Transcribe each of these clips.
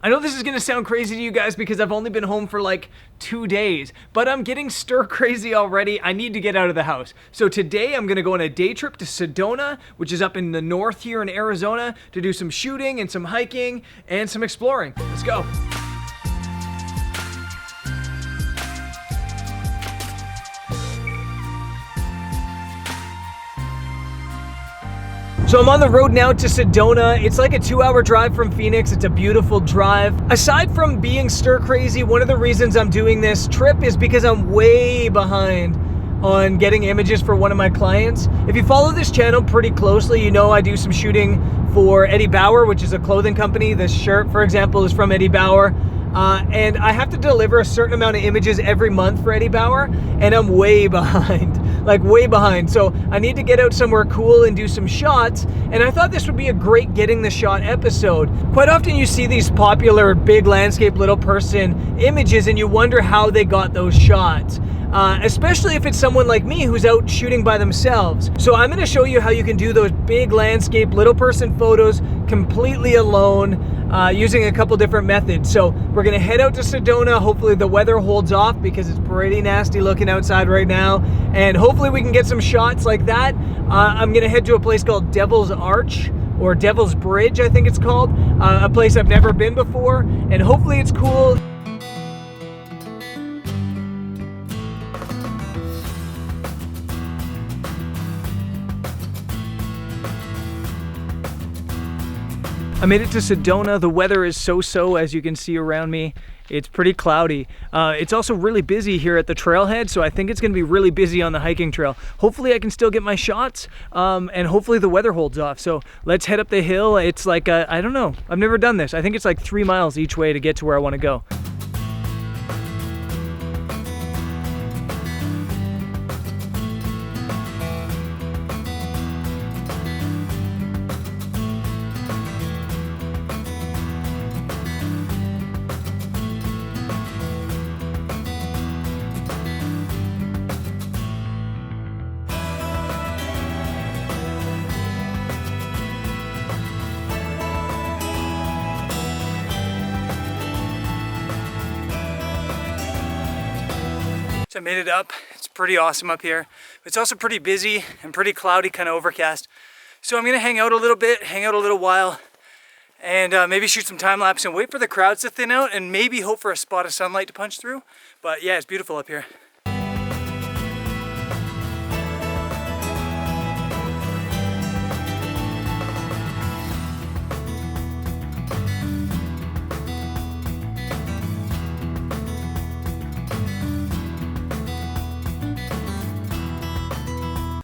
I know this is gonna sound crazy to you guys because I've only been home for like 2 days, but I'm getting stir crazy already. I need to get out of the house. So today I'm gonna go on a day trip to Sedona, which is up in the north here in Arizona, to do some shooting and some hiking and some exploring. Let's go. So I'm on the road now to Sedona. It's like a 2-hour drive from Phoenix. It's a beautiful drive. Aside from being stir crazy, one of the reasons I'm doing this trip is because I'm way behind on getting images for one of my clients. If you follow this channel pretty closely, you know I do some shooting for Eddie Bauer, which is a clothing company. This shirt, for example, is from Eddie Bauer. And I have to deliver a certain amount of images every month for Eddie Bauer, and I'm way behind, like way behind. So I need to get out somewhere cool and do some shots, and I thought this would be a great getting the shot episode. Quite often you see these popular big landscape little person images and you wonder how they got those shots. Especially if it's someone like me who's out shooting by themselves. So I'm gonna show you how you can do those big landscape little person photos completely alone, using a couple different methods. So we're gonna head out to Sedona. Hopefully the weather holds off because it's pretty nasty looking outside right now. And hopefully we can get some shots like that. I'm gonna head to a place called Devil's Arch, or Devil's Bridge, I think it's called. A place I've never been before, and hopefully it's cool. I made it to Sedona. The weather is so-so, as you can see around me. It's pretty cloudy. It's also really busy here at the trailhead, so I think it's gonna be really busy on the hiking trail. Hopefully I can still get my shots, and hopefully the weather holds off. So let's head up the hill. It's like, I don't know, I've never done this. I think it's like 3 miles each way to get to where I wanna go. So I made it up. It's pretty awesome up here. It's also pretty busy and pretty cloudy, kind of overcast. So I'm gonna hang out a little bit, hang out a little while, and maybe shoot some time lapse and wait for the crowds to thin out and maybe hope for a spot of sunlight to punch through. But yeah, it's beautiful up here.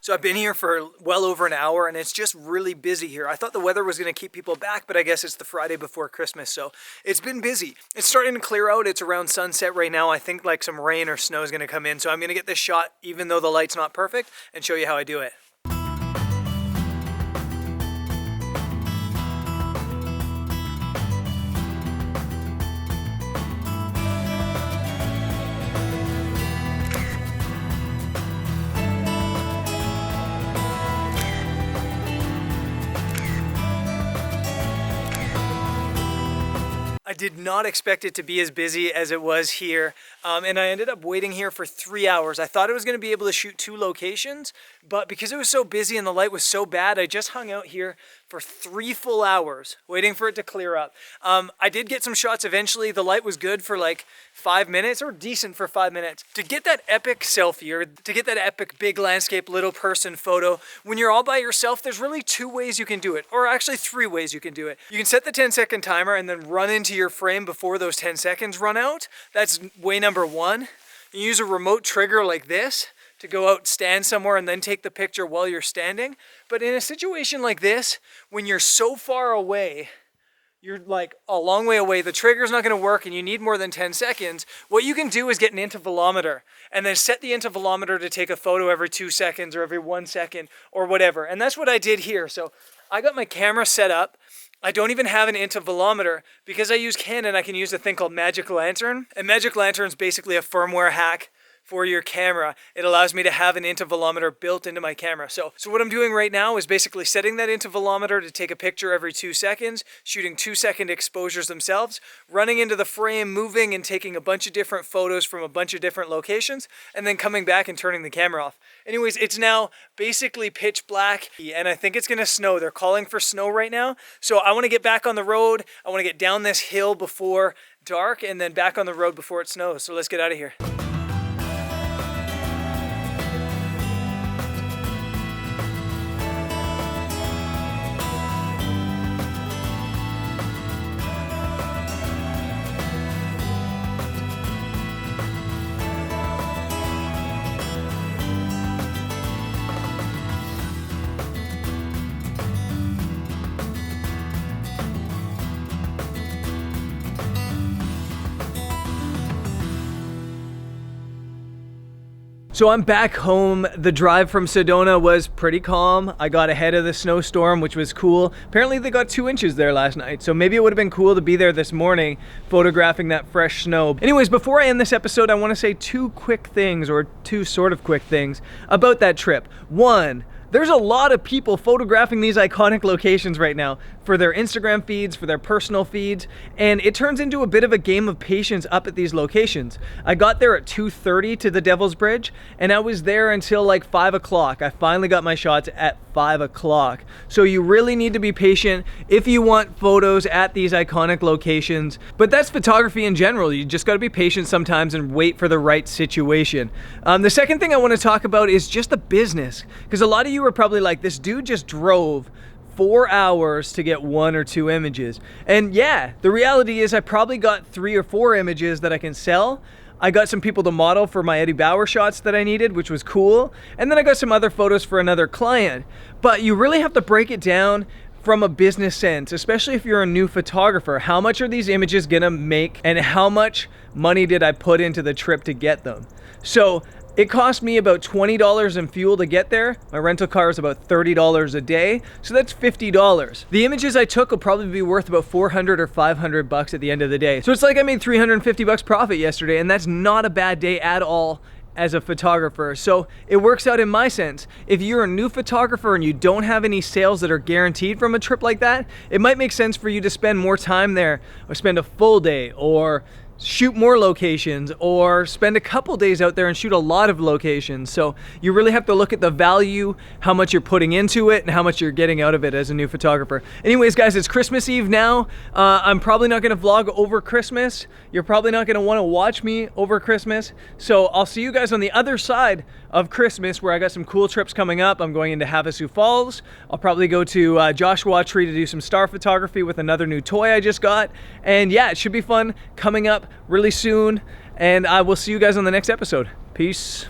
So I've been here for well over an hour and it's just really busy here. I thought the weather was gonna keep people back, but I guess it's the Friday before Christmas, so it's been busy. It's starting to clear out. It's around sunset right now. I think like some rain or snow is gonna come in, so I'm gonna get this shot even though the light's not perfect and show you how I do it. I did not expect it to be as busy as it was here, and I ended up waiting here for 3 hours. I thought I was going to be able to shoot 2 locations, but because it was so busy and the light was so bad, I just hung out here for 3 full hours waiting for it to clear up. I did get some shots eventually. The light was good for like 5 minutes, or decent for 5 minutes. To get that epic selfie, or to get that epic big landscape little person photo, when you're all by yourself, there's really 2 ways you can do it, or actually 3 ways you can do it. You can set the 10-second timer and then run into your frame before those 10 seconds run out. That's way number 1. You use a remote trigger like this to go out, stand somewhere, and then take the picture while you're standing. But in a situation like this, when you're so far away, you're like a long way away, the trigger's not gonna work and you need more than 10 seconds, what you can do is get an intervalometer and then set the intervalometer to take a photo every 2 seconds or every 1 second or whatever. And that's what I did here. So I got my camera set up. I don't even have an intervalometer. Because I use Canon, I can use a thing called Magic Lantern. And Magic Lantern is basically a firmware hack for your camera. It allows me to have an intervalometer built into my camera. So what I'm doing right now is basically setting that intervalometer to take a picture every 2 seconds, shooting 2-second exposures themselves, running into the frame, moving and taking a bunch of different photos from a bunch of different locations, and then coming back and turning the camera off. Anyways, it's now basically pitch black, and I think it's gonna snow. They're calling for snow right now. So I wanna get back on the road. I wanna get down this hill before dark and then back on the road before it snows. So let's get out of here. So I'm back home. The drive from Sedona was pretty calm. I got ahead of the snowstorm, which was cool. Apparently they got 2 inches there last night, so maybe it would have been cool to be there this morning photographing that fresh snow. Anyways, before I end this episode, I want to say 2 quick things, or 2 sort of quick things about that trip. 1, there's a lot of people photographing these iconic locations right now for their Instagram feeds, for their personal feeds, and it turns into a bit of a game of patience up at these locations. I got there at 2:30 to the Devil's Bridge, and I was there until like 5 o'clock. I finally got my shots at 5 o'clock. So you really need to be patient if you want photos at these iconic locations. But that's photography in general. You just gotta be patient sometimes and wait for the right situation. The second thing I wanna talk about is just the business, because a lot of you are probably like, this dude just drove 4 hours to get 1 or 2 images. And yeah, the reality is I probably got 3 or 4 images that I can sell. I got some people to model for my Eddie Bauer shots that I needed, which was cool. And then I got some other photos for another client. But you really have to break it down from a business sense, especially if you're a new photographer. How much are these images gonna make, and how much money did I put into the trip to get them? So it cost me about $20 in fuel to get there. My rental car is about $30 a day, so that's $50. The images I took will probably be worth about 400 or 500 bucks at the end of the day. So it's like I made 350 bucks profit yesterday, and that's not a bad day at all as a photographer. So it works out in my sense. If you're a new photographer and you don't have any sales that are guaranteed from a trip like that, it might make sense for you to spend more time there, or spend a full day, or shoot more locations, or spend a couple days out there and shoot a lot of locations. So you really have to look at the value, how much you're putting into it, and how much you're getting out of it as a new photographer. Anyways, guys, it's Christmas Eve now. I'm probably not gonna vlog over Christmas. You're probably not gonna wanna watch me over Christmas. So I'll see you guys on the other side of Christmas, where I got some cool trips coming up. I'm going into Havasu Falls. I'll probably go to Joshua Tree to do some star photography with another new toy I just got. And yeah, it should be fun coming up really soon. And I will see you guys on the next episode. Peace.